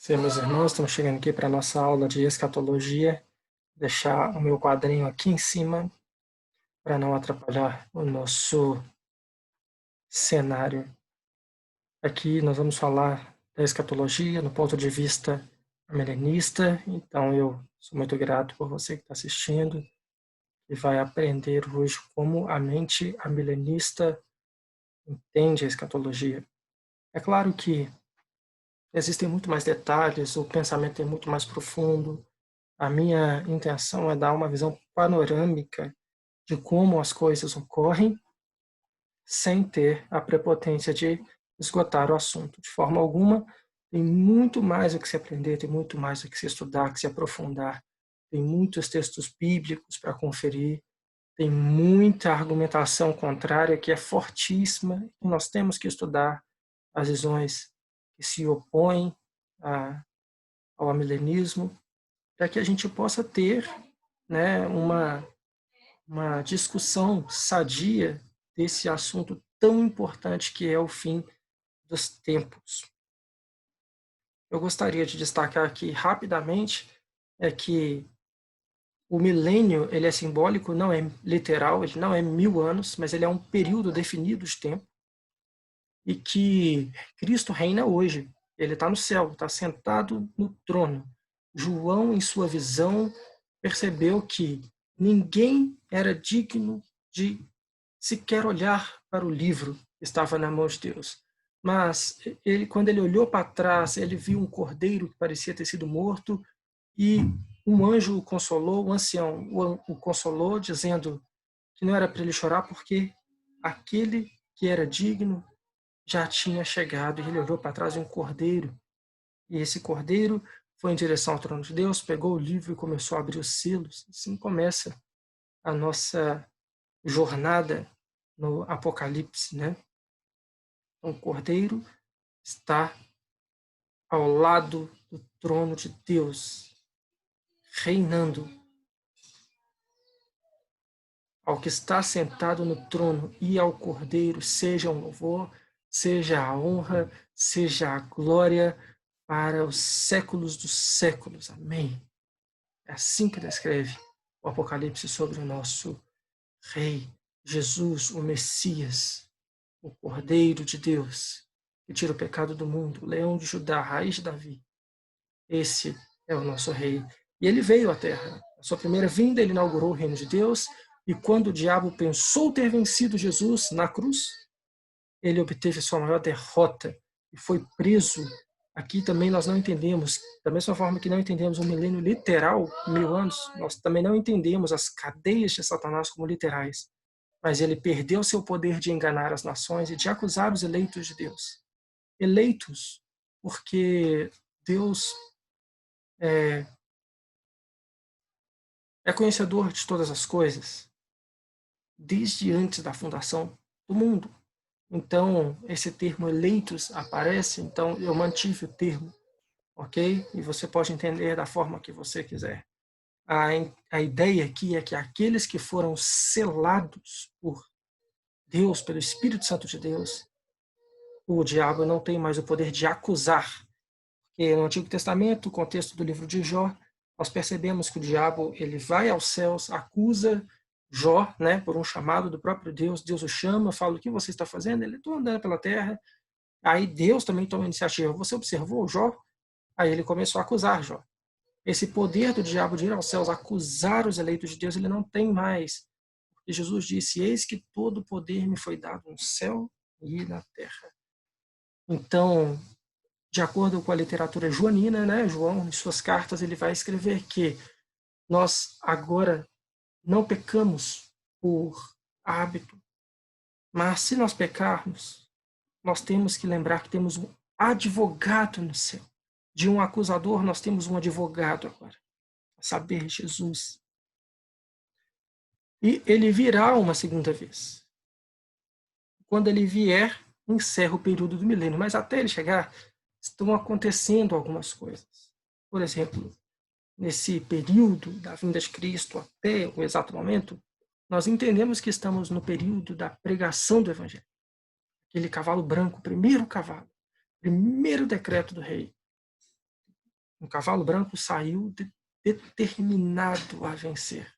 Sim, meus irmãos, estamos chegando aqui para a nossa aula de escatologia. Deixar o meu quadrinho aqui em cima para não atrapalhar o nosso cenário. Aqui nós vamos falar da escatologia no ponto de vista milenista. Então eu sou muito grato por você que está assistindo e vai aprender hoje como a mente milenista entende a escatologia. É claro que existem muito mais detalhes, o pensamento é muito mais profundo. A minha intenção é dar uma visão panorâmica de como as coisas ocorrem, sem ter a prepotência de esgotar o assunto. De forma alguma, tem muito mais o que se aprender, tem muito mais o que se estudar, que se aprofundar. Tem muitos textos bíblicos para conferir, tem muita argumentação contrária que é fortíssima, e nós temos que estudar as visões que se opõem ao amilenismo, para que a gente possa ter, né, uma discussão sadia desse assunto tão importante que é o fim dos tempos. Eu gostaria de destacar aqui rapidamente que o milênio ele é simbólico, não é literal, ele não é 1000 anos, mas ele é um período definido de tempo e que Cristo reina hoje. Ele está no céu, está sentado no trono. João, em sua visão, percebeu que ninguém era digno de sequer olhar para o livro que estava na mão de Deus. Mas quando ele olhou para trás, ele viu um cordeiro que parecia ter sido morto e um anjo o consolou, o ancião o consolou, dizendo que não era para ele chorar porque aquele que era digno já tinha chegado. E ele olhou para trás de um cordeiro. E esse cordeiro foi em direção ao trono de Deus, pegou o livro e começou a abrir os selos. Assim começa a nossa jornada no Apocalipse, né? O cordeiro está ao lado do trono de Deus, reinando. Ao que está sentado no trono e ao cordeiro seja o louvor, seja a honra, seja a glória para os séculos dos séculos. Amém. É assim que descreve o Apocalipse sobre o nosso Rei, Jesus, o Messias, o Cordeiro de Deus, que tira o pecado do mundo, o Leão de Judá, a raiz de Davi. Esse é o nosso Rei. E ele veio à Terra. A sua primeira vinda, ele inaugurou o reino de Deus, e quando o diabo pensou ter vencido Jesus na cruz, ele obteve a sua maior derrota e foi preso. Aqui também nós não entendemos, da mesma forma que não entendemos o milênio literal, 1000 anos, nós também não entendemos as cadeias de Satanás como literais. Mas ele perdeu seu poder de enganar as nações e de acusar os eleitos de Deus. Eleitos, porque Deus é conhecedor de todas as coisas, desde antes da fundação do mundo. Então, esse termo eleitos aparece, então eu mantive o termo, ok? E você pode entender da forma que você quiser. A ideia aqui é que aqueles que foram selados por Deus, pelo Espírito Santo de Deus, o diabo não tem mais o poder de acusar. Porque no Antigo Testamento, o contexto do livro de Jó, nós percebemos que o diabo ele vai aos céus, acusa Jó, né, por um chamado do próprio Deus. Deus o chama, fala: o que você está fazendo? Ele: estou andando pela terra. Aí Deus também toma a iniciativa. Você observou Jó? Aí ele começou a acusar Jó. Esse poder do diabo de ir aos céus, acusar os eleitos de Deus, ele não tem mais. Porque Jesus disse: eis que todo o poder me foi dado no céu e na terra. Então, de acordo com a literatura joanina, né, João, em suas cartas, ele vai escrever que nós agora não pecamos por hábito, mas se nós pecarmos, nós temos que lembrar que temos um advogado no céu. De um acusador, nós temos um advogado agora, a saber, Jesus. E ele virá uma segunda vez. Quando ele vier, encerra o período do milênio, mas até ele chegar, estão acontecendo algumas coisas. Por exemplo, nesse período da vinda de Cristo até o exato momento, nós entendemos que estamos no período da pregação do Evangelho. Aquele cavalo branco, primeiro decreto do rei. Um cavalo branco saiu determinado a vencer.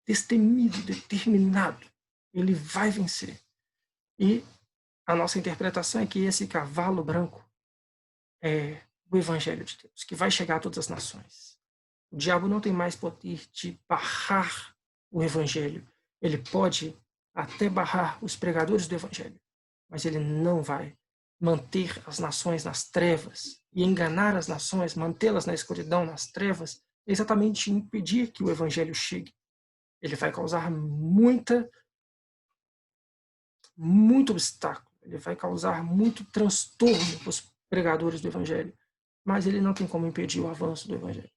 Destemido, determinado. Ele vai vencer. E a nossa interpretação é que esse cavalo branco é o Evangelho de Deus, que vai chegar a todas as nações. O diabo não tem mais poder de barrar o Evangelho. Ele pode até barrar os pregadores do Evangelho, mas ele não vai manter as nações nas trevas e enganar as nações, mantê-las na escuridão, nas trevas, é exatamente impedir que o Evangelho chegue. Ele vai causar muito obstáculo, ele vai causar muito transtorno para os pregadores do Evangelho, mas ele não tem como impedir o avanço do Evangelho.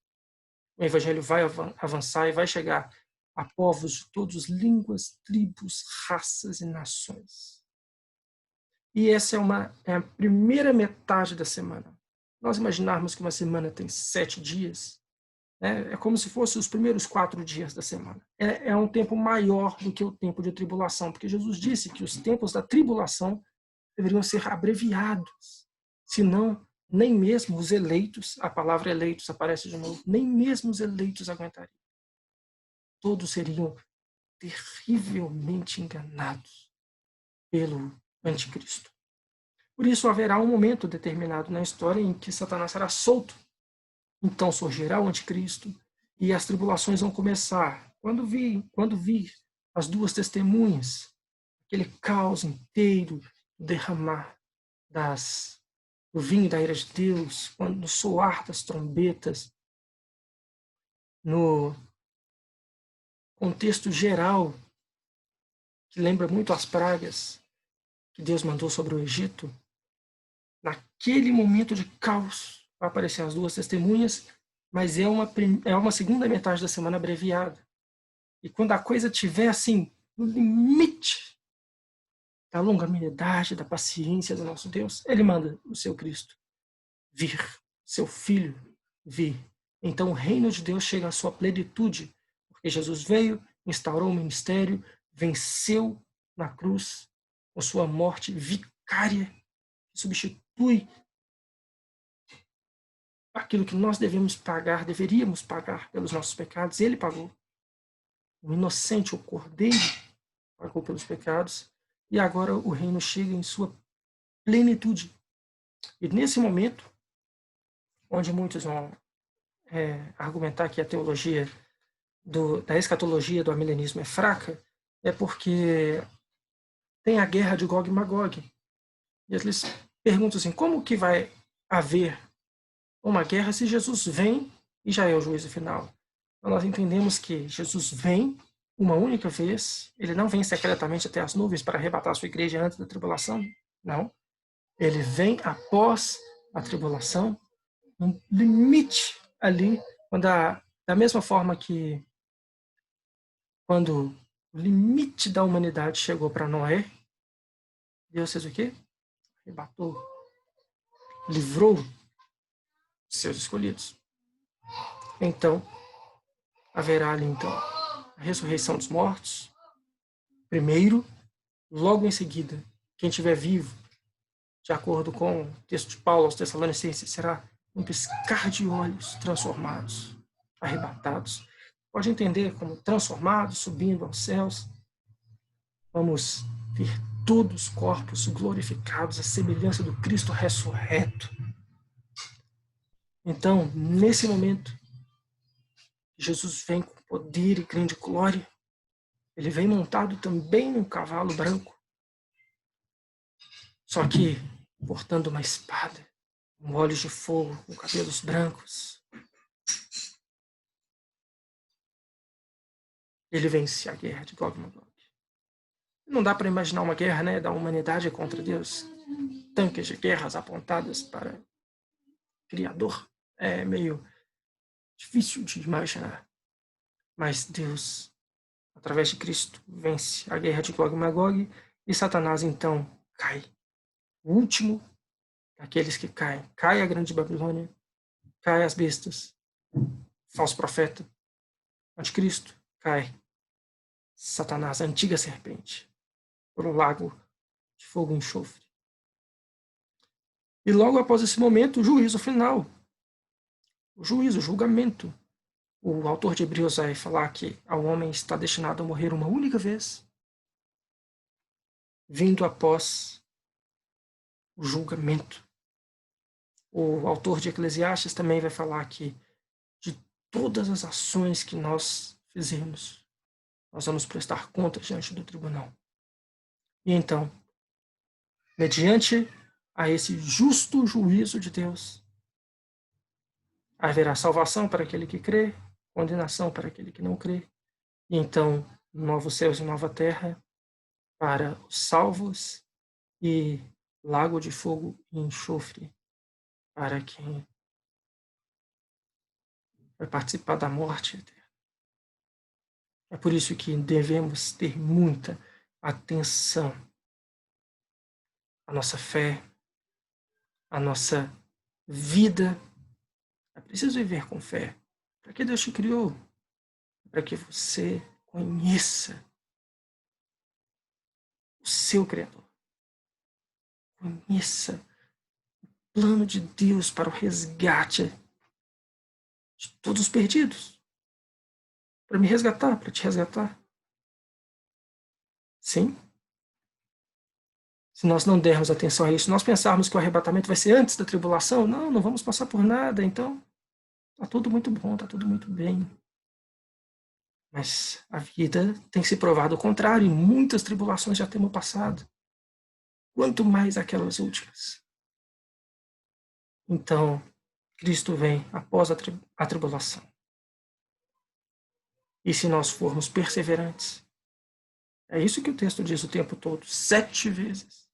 O Evangelho vai avançar e vai chegar a povos de todas línguas, tribos, raças e nações. E essa é a primeira metade da semana. Nós imaginarmos que uma semana tem 7 dias, né? É como se fossem os primeiros 4 dias da semana. É um tempo maior do que o tempo de tribulação, porque Jesus disse que os tempos da tribulação deveriam ser abreviados, senão nem mesmo os eleitos, a palavra eleitos aparece de novo, nem mesmo os eleitos aguentariam. Todos seriam terrivelmente enganados pelo anticristo. Por isso haverá um momento determinado na história em que Satanás será solto. Então surgirá o anticristo e as tribulações vão começar. Quando vir as duas testemunhas, aquele caos inteiro, derramar do vinho da ira de Deus, quando no soar das trombetas, no contexto geral, que lembra muito as pragas que Deus mandou sobre o Egito, naquele momento de caos, vai aparecer as duas testemunhas, mas é uma segunda metade da semana abreviada. E quando a coisa estiver assim, no limite da longanimidade, da paciência do nosso Deus, ele manda o seu Cristo vir, seu Filho vir. Então o reino de Deus chega à sua plenitude, porque Jesus veio, instaurou o ministério, venceu na cruz com sua morte vicária, que substitui aquilo que nós deveríamos pagar pelos nossos pecados. Ele pagou. O inocente, o cordeiro, pagou pelos pecados. E agora o reino chega em sua plenitude. E nesse momento, onde muitos vão argumentar que a teologia da escatologia do amilenismo é fraca, é porque tem a guerra de Gog e Magog. E eles perguntam assim, como que vai haver uma guerra se Jesus vem e já é o juízo final? Então nós entendemos que Jesus vem uma única vez, ele não vem secretamente até as nuvens para arrebatar a sua igreja antes da tribulação, não. Ele vem após a tribulação, um limite ali, da mesma forma que quando o limite da humanidade chegou para Noé, Deus fez o quê? Arrebatou, livrou seus escolhidos. Então, haverá ali então a ressurreição dos mortos, primeiro, logo em seguida, quem estiver vivo, de acordo com o texto de Paulo aos Tessalonicenses, será um piscar de olhos transformados, arrebatados. Pode entender como transformados, subindo aos céus. Vamos ver todos os corpos glorificados, à semelhança do Cristo ressurreto. Então, nesse momento, Jesus vem com poder e grande glória. Ele vem montado também num cavalo branco, só que portando uma espada, com olhos de fogo, com cabelos brancos. Ele vence a guerra de Gog e Magog. Não dá para imaginar uma guerra, né, da humanidade contra Deus. Tanques de guerras apontadas para o Criador. É meio difícil de imaginar. Mas Deus, através de Cristo, vence a guerra de Gog e Magog e Satanás, então, cai. O último daqueles que caem. Cai a grande Babilônia, cai as bestas, falso profeta, anticristo, cai Satanás, a antiga serpente, por um lago de fogo e enxofre. E logo após esse momento, o juízo final. o juízo, o julgamento. O autor de Hebreus vai falar que ao homem está destinado a morrer uma única vez, vindo após o julgamento. O autor de Eclesiastes também vai falar que de todas as ações que nós fizemos, nós vamos prestar contas diante do tribunal. E então, mediante a esse justo juízo de Deus, haverá salvação para aquele que crê, condenação para aquele que não crê, e então novos céus e nova terra para os salvos e lago de fogo e enxofre para quem vai participar da morte eterna. É por isso que devemos ter muita atenção à nossa fé, à nossa vida. É preciso viver com fé. Para que Deus te criou? Para que você conheça o seu Criador. Conheça o plano de Deus para o resgate de todos os perdidos. Para me resgatar, para te resgatar. Sim. Se nós não dermos atenção a isso, nós pensarmos que o arrebatamento vai ser antes da tribulação, não vamos passar por nada, então está tudo muito bom, está tudo muito bem. Mas a vida tem se provado o contrário, e muitas tribulações já temos passado. Quanto mais aquelas últimas. Então, Cristo vem após a tribulação. E se nós formos perseverantes, é isso que o texto diz o tempo todo, 7 vezes.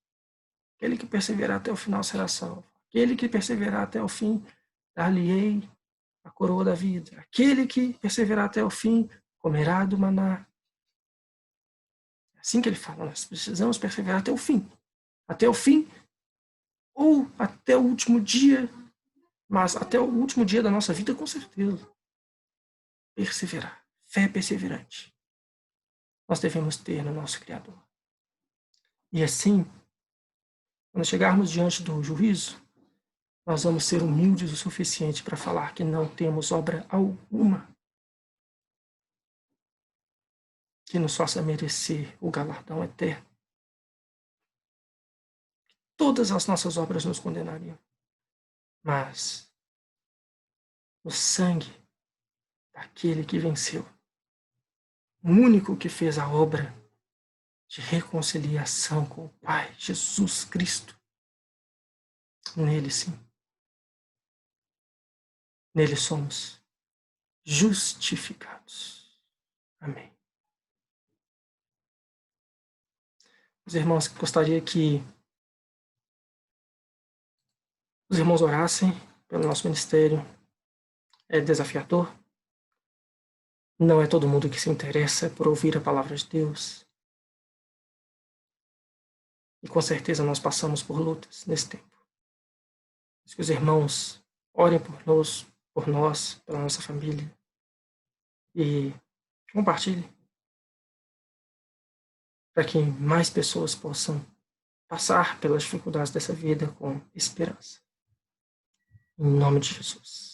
Aquele que perseverar até o final será salvo. Aquele que perseverar até o fim, dar-lhe-ei a coroa da vida. Aquele que perseverar até o fim, comerá do maná. É assim que ele fala, nós precisamos perseverar até o fim. Até o fim, ou até o último dia, mas até o último dia da nossa vida, com certeza. Perseverar. Fé perseverante. Nós devemos ter no nosso Criador. E assim, quando chegarmos diante do juízo, nós vamos ser humildes o suficiente para falar que não temos obra alguma que nos faça merecer o galardão eterno. Todas as nossas obras nos condenariam. Mas o sangue daquele que venceu, o único que fez a obra de reconciliação com o Pai, Jesus Cristo, nele sim. Nele somos justificados. Amém. Os irmãos, gostaria que os irmãos orassem pelo nosso ministério. É desafiador. Não é todo mundo que se interessa por ouvir a palavra de Deus. E com certeza nós passamos por lutas nesse tempo. Que os irmãos orem por nós, pela nossa família. E compartilhem. Para que mais pessoas possam passar pelas dificuldades dessa vida com esperança. Em nome de Jesus.